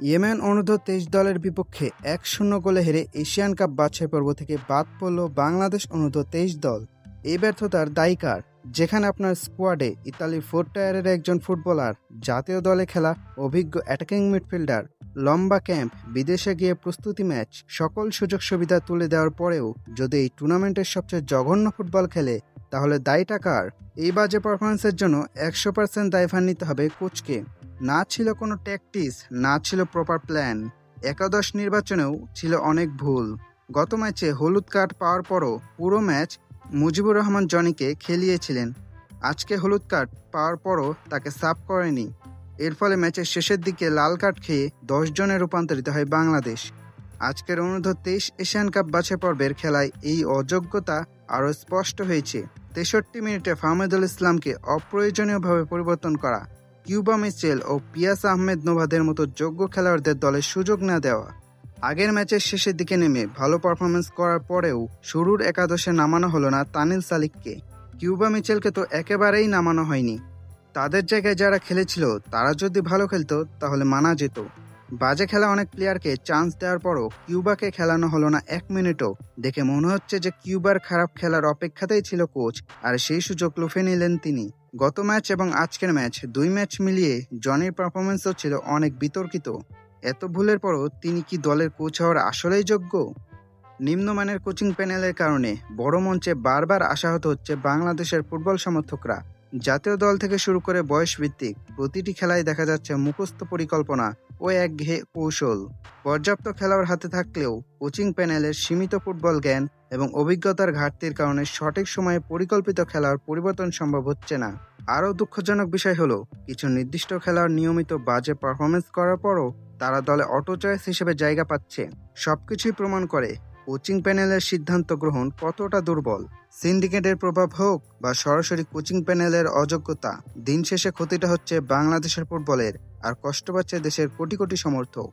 Yemen অনূর্ধ্ব-23 দলের বিপক্ষে ১-০ গোলে হেরে এশিয়ান কাপ বাছাই পর্ব থেকে বাদ পড়ল বাংলাদেশ অনূর্ধ্ব-23 দল। এই ব্যর্থতার দায়ী কার? যেখানে আপনার স্কোয়াডে ইতালির 4 টায়ারের একজন ফুটবলার, জাতীয় দলে খেলা অভিজ্ঞ অ্যাটাকিং মিডফিল্ডার, লম্বা ক্যাম্প, বিদেশে গিয়ে প্রস্তুতি ম্যাচ, সকল সুযোগ সুবিধা তুলে দেওয়ার পরেও যদি এই টুর্নামেন্টের সবচেয়ে জঘন্য ফুটবল খেলে, তাহলে দায়টা কার? এই বাজে পারফরমেন্সের জন্য ১০০% দায়ভার নিতে হবে কোচকে। না ছিল কোনো ট্যাকটিস, না ছিল প্রপার প্ল্যান, একাদশ নির্বাচনেও ছিল অনেক ভুল। গত ম্যাচে হলুদ কার্ড পাওয়ার পরও পুরো ম্যাচ মুজিবুর রহমান জনিকে খেলিয়েছিলেন। আজকে হলুদ কার্ড পাওয়ার পরও তাকে সাব করেনি। এর ফলে ম্যাচের শেষের দিকে লাল কার্ড খেয়ে 10 জনে রূপান্তরিত হয় বাংলাদেশ। আজকের অনূর্ধ্ব-23 এশিয়ান কাপ বাছাই পর্বের খেলায় এই অযোগ্যতা আরও স্পষ্ট হয়েছে। 63 মিনিটে ফাহমিদুল ইসলামকে অপ্রয়োজনীয়ভাবে পরিবর্তন করা, কিউবা মিচেল ও পিয়াস আহমেদ নোভাদের মতো যোগ্য খেলোয়াড়দের দলে সুযোগ না দেওয়া, আগের ম্যাচের শেষের দিকে নেমে ভালো পারফরমেন্স করার পরেও শুরুর একাদশে নামানো হলো না তানিল সালিককে। কিউবা মিচেলকে তো একেবারেই নামানো হয়নি। তাদের জায়গায় যারা খেলেছিল তারা যদি ভালো খেলতো তাহলে মানা যেত। বাজে খেলা অনেক প্লেয়ারকে চান্স দেওয়ার পরও কিউবাকে খেলানো হলো না 1 মিনিটও। দেখে মনে হচ্ছে যে কিউবার খারাপ খেলার অপেক্ষাতেই ছিল কোচ, আর সেই সুযোগ লুফে নিলেন তিনি। গত ম্যাচ এবং আজকের ম্যাচ, 2 ম্যাচ মিলিয়ে জনির পারফরমেন্সও ছিল অনেক বিতর্কিত। এত ভুলের পরও তিনি কি দলের কোচ হওয়ার আসলেই যোগ্য? নিম্নমানের কোচিং প্যানেলের কারণে বড় মঞ্চে বারবার আশাহত হচ্ছে বাংলাদেশের ফুটবল সমর্থকরা। জাতীয় দল থেকে শুরু করে বয়সভিত্তিক প্রতিটি খেলায় দেখা যাচ্ছে মুখস্থ পরিকল্পনা ও একঘেয়ে কৌশল। পর্যাপ্ত খেলোয়াড় হাতে থাকলেও কোচিং প্যানেলের সীমিত ফুটবল জ্ঞান এবং অভিজ্ঞতার ঘাটতির কারণে সঠিক সময়ে পরিকল্পিত খেলার পরিবর্তন সম্ভব হচ্ছে না। আরও দুঃখজনক বিষয় হলো, কিছু নির্দিষ্ট খেলোয়াড় নিয়মিত বাজে পারফরমেন্স করার পরও তারা দলে অটো চয়েস হিসেবে জায়গা পাচ্ছে। সবকিছুই প্রমাণ করে কোচিং প্যানেলের সিদ্ধান্ত গ্রহণ কতটা দুর্বল। সিন্ডিকেটের প্রভাব হোক বা সরাসরি কোচিং প্যানেলের অযোগ্যতা, দিন শেষে ক্ষতিটা হচ্ছে বাংলাদেশের ফুটবলের, আর কষ্ট পাচ্ছে দেশের কোটি কোটি সমর্থক।